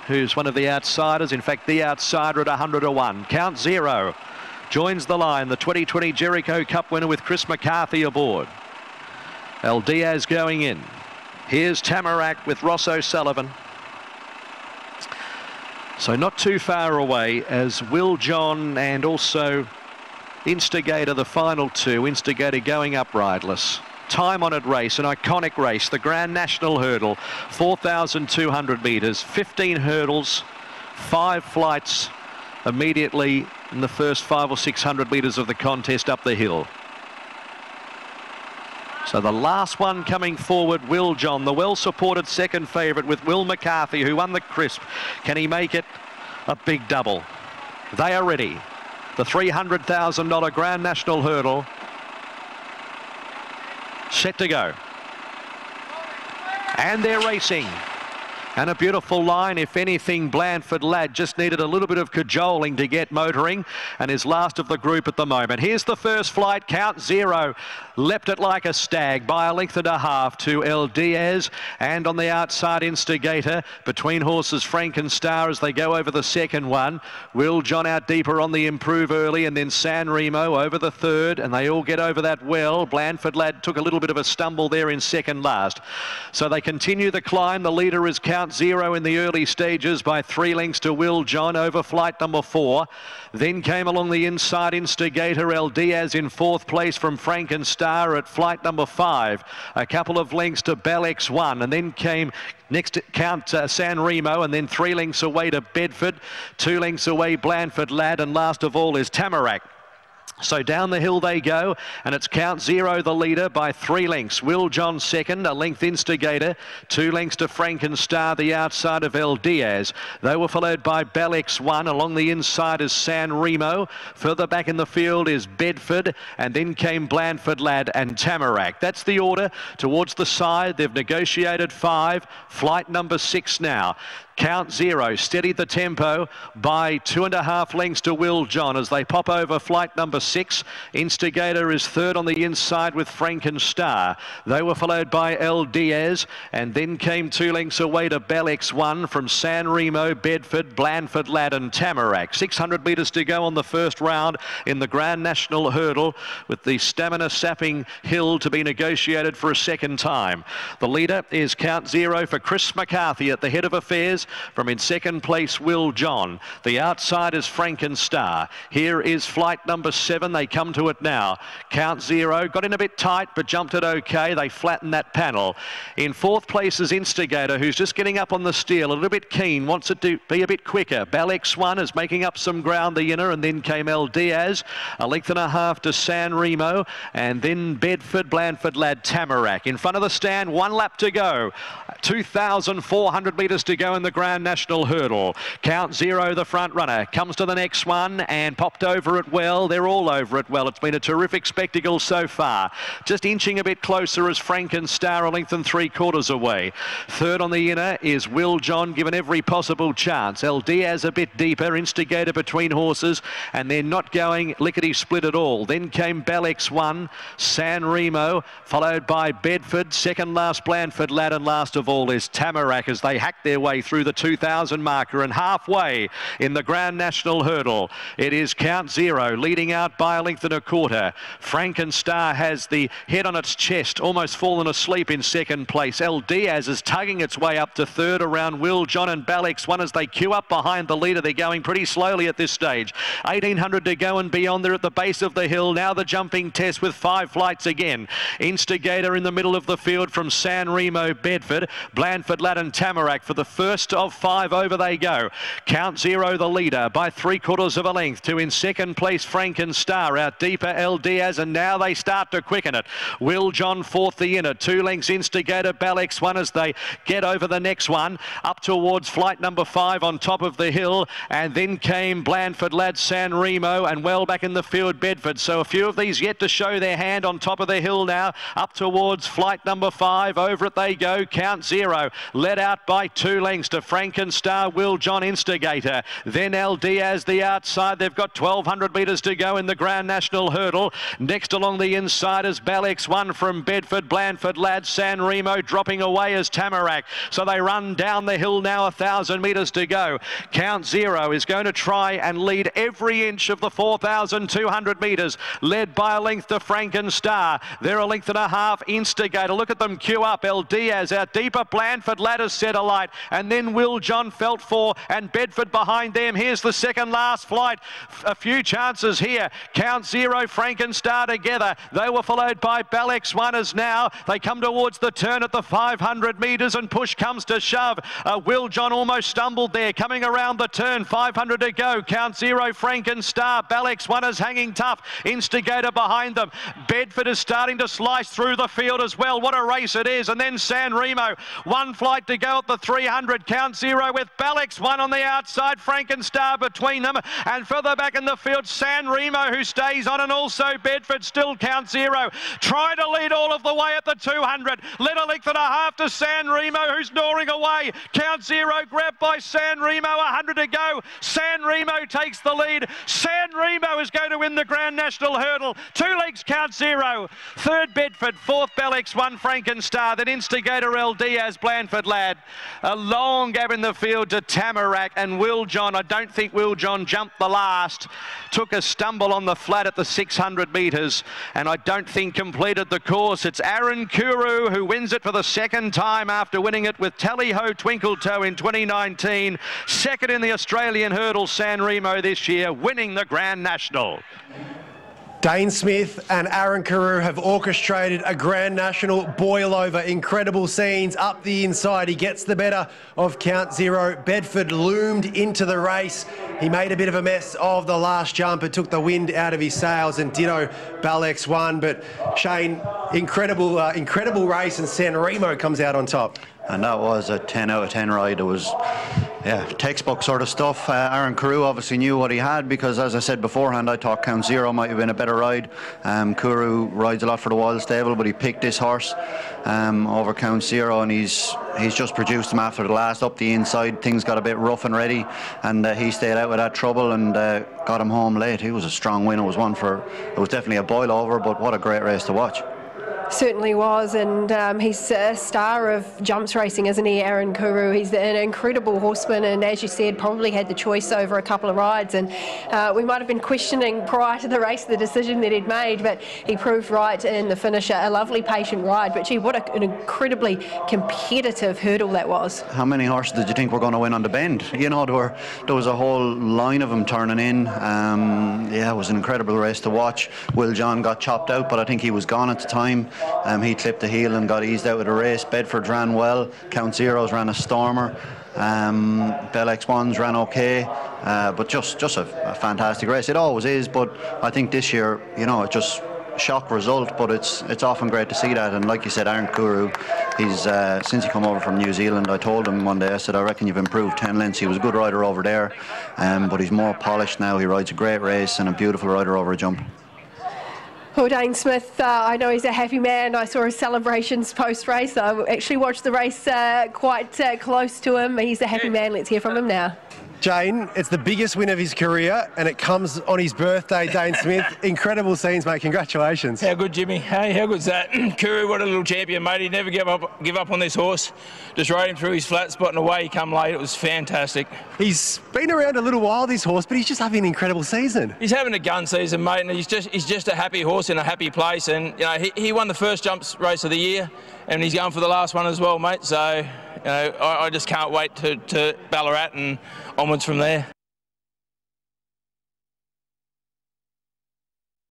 who's one of the outsiders. In fact, the outsider at 100 to 1. Count Zero joins the line. The 2020 Jericho Cup winner with Chris McCarthy aboard. El Diaz going in. Here's Tamarack with Ross O'Sullivan. So not too far away as Will John and also Instigator, the final two. Instigator going up rideless. Time-honoured race, an iconic race, the Grand National Hurdle, 4,200 metres, 15 hurdles, 5 flights immediately in the first 500 or 600 metres of the contest up the hill. So the last one coming forward, Will John, the well-supported second favourite with Will McCarthy, who won the Crisp. Can he make it a big double? They are ready. The $300,000 Grand National Hurdle set to go. And they're racing. And a beautiful line. If anything, Blandford Lad just needed a little bit of cajoling to get motoring and is last of the group at the moment. Here's the first flight. Count Zero leapt it like a stag by a length and a half to El Diaz, and on the outside Instigator between horses Frankenstar as they go over the second one. Will John out deeper on the improve early, and then San Remo over the third, and they all get over that well. Blandford Lad took a little bit of a stumble there in second last. So they continue the climb. The leader is Count Zero in the early stages by 3 lengths to Will John over flight number 4. Then came along the inside Instigator, El Diaz in 4th place from Frankenstar at flight number 5. A couple of lengths to Bellex 1, and then came next Count San Remo, and then 3 lengths away to Bedford, 2 lengths away Blandford Lad, and last of all is Tamarack. So down the hill they go, and it's Count Zero the leader by 3 lengths. Will John second, a length Instigator, 2 lengths to Frankenstar, the outside of El Diaz. They were followed by Bellex 1. Along the inside is San Remo. Further back in the field is Bedford, and then came Blandford Lad and Tamarack. That's the order towards the side. They've negotiated 5. Flight number 6 now. Count Zero steadied the tempo by 2.5 lengths to Will John as they pop over flight number 6. Instigator is third on the inside with Frankenstar. They were followed by El Diaz, and then came 2 lengths away to Bellex 1 from San Remo, Bedford, Blandford Lad and Tamarack. 600 metres to go on the first round in the Grand National Hurdle, with the stamina sapping hill to be negotiated for a second time. The leader is Count Zero for Chris McCarthy at the head of affairs. From in second place, Will John. The outside is Frankenstar. Here is flight number 7. They come to it now. Count Zero got in a bit tight, but jumped it okay. They flattened that panel. In 4th place is Instigator, who's just getting up on the steel, a little bit keen, wants it to be a bit quicker. Bellex 1 is making up some ground, the inner, and then came El Diaz, a length and a half to San Remo, and then Bedford, Blandford Lad, Tamarack. In front of the stand, 1 lap to go. 2,400 metres to go in the Grand National Hurdle. Count Zero, the front runner, comes to the next one and popped over it well. They're all over it well. It's been a terrific spectacle so far. Just inching a bit closer as Frankenstar, a length and 3/4 away. Third on the inner is Will John, given every possible chance. El Diaz a bit deeper, Instigator between horses, and they're not going lickety-split at all. Then came Bellex 1, San Remo, followed by Bedford, second last Blandford Lad, and last of all is Tamarack as they hack their way through the 2,000 marker, and halfway in the Grand National Hurdle it is Count Zero leading out by a length and a quarter. Frankenstar has the head on its chest, almost fallen asleep in second place. El Diaz is tugging its way up to third around Will John and Bellex 1 as they queue up behind the leader. They're going pretty slowly at this stage. 1,800 to go and beyond. They're at the base of the hill now. The jumping test with 5 flights again. Instigator in the middle of the field from San Remo, Bedford, Blandford Lad and Tamarack for the first of 5. Over they go. Count Zero the leader by 3/4 of a length to in second place Frankenstar, out deeper El Diaz, and now they start to quicken it. Will John 4th the inner, 2 lengths Instigator, Bellex 1 as they get over the next one up towards flight number 5 on top of the hill, and then came Blandford Lad, San Remo, and well back in the field Bedford. So a few of these yet to show their hand on top of the hill now up towards flight number 5. Over it they go. Count Zero led out by 2 lengths to Frankenstar, Will John, Instigator. Then El Diaz the outside. They've got 1,200 metres to go in the Grand National Hurdle. Next along the inside is Balix, one from Bedford, Blandford Lad, San Remo dropping away as Tamarack. So they run down the hill now, 1,000 metres to go. Count Zero is going to try and lead every inch of the 4,200 metres, led by a length to Frankenstar. They're a length and a half. Instigator, look at them queue up. El Diaz out deeper. Blandford Lad has set alight, and then Will John felt for, and Bedford behind them. Here's the second last flight. A few chances here. Count Zero, Frankenstar together. They were followed by Balix One as now they come towards the turn at the 500 metres, and push comes to shove. Will John almost stumbled there, coming around the turn. 500 to go. Count Zero, Frankenstar. Balix One is hanging tough. Instigator behind them. Bedford is starting to slice through the field as well. What a race it is. And then San Remo. One flight to go at the 300. Count Zero with Balix One on the outside. Frankenstar between them. And further back in the field, San Remo, who stays on, and also Bedford. Still Count Zero. Try to lead all of the way at the 200. Led a length and a half to San Remo, who's gnawing away. Count Zero grabbed by San Remo. 100 to go. San Remo takes the lead. San Remo is going to win the Grand National Hurdle. 2 legs Count Zero. Third Bedford. Fourth Balix One, Frankenstar. Then Instigator, El Diaz, Blandford Lad. A long gap in the field to Tamarack and Will John. I don't think Will John jumped the last. Took a stumble on the flat at the 600 metres, and I don't think completed the course. It's Aaron Kuru who wins it for the second time after winning it with Tally Ho Twinkle Toe in 2019. Second in the Australian Hurdle, San Remo this year, winning the Grand National. Dane Smith and Aaron Carew have orchestrated a Grand National boil-over. Incredible scenes up the inside. He gets the better of Count Zero. Bedford loomed into the race. He made a bit of a mess of the last jump. It took the wind out of his sails, and ditto Balix One. But Shane, incredible race, and San Remo comes out on top. And that was a 10 out of 10 ride. It was, yeah, textbook sort of stuff. Aaron Carew obviously knew what he had, because as I said beforehand, I thought Count Zero might have been a better ride. Carew rides a lot for the Wild Stable, but he picked this horse over Count Zero, and he's just produced him after the last up the inside. Things got a bit rough and ready, and he stayed out with that trouble and got him home late. He was a strong win. It was definitely a boil over, but what a great race to watch. Certainly was, and he's a star of jumps racing, isn't he, Aaron Kuru? He's an incredible horseman, and as you said, probably had the choice over a couple of rides, and we might have been questioning prior to the race the decision that he'd made, but he proved right in the finisher. A lovely patient ride, but gee, what an incredibly competitive hurdle that was. How many horses did you think were going to win on the bend? You know, there was a whole line of them turning in. Yeah, it was an incredible race to watch. Will John got chopped out, but I think he was gone at the time. He clipped the heel and got eased out of the race. Bedford ran well. Count Zero's ran a stormer. Balix One's ran okay, but just a fantastic race. It always is, but I think this year, you know, it just shock result, but it's often great to see that. And like you said, Aaron Kuru, he's since he come over from New Zealand, I told him one day, I said, I reckon you've improved 10 lengths. He was a good rider over there, but he's more polished now. He rides a great race and a beautiful rider over a jump. Well, Dane Smith, I know he's a happy man. I saw his celebrations post-race. I actually watched the race quite close to him. He's a happy man. Let's hear from him now. Jane, it's the biggest win of his career, and it comes on his birthday, Dane Smith. Incredible scenes, mate. Congratulations. How good, Jimmy. Hey, how good's that? Kuru, what a little champion, mate. He never give up on this horse. Just rode him through his flat spot and away he come late. It was fantastic. He's been around a little while, this horse, but he's just having an incredible season. He's having a gun season, mate, and he's just a happy horse in a happy place. And you know, he won the first jumps race of the year, and he's going for the last one as well, mate. So you know, I just can't wait to Ballarat and onwards from there.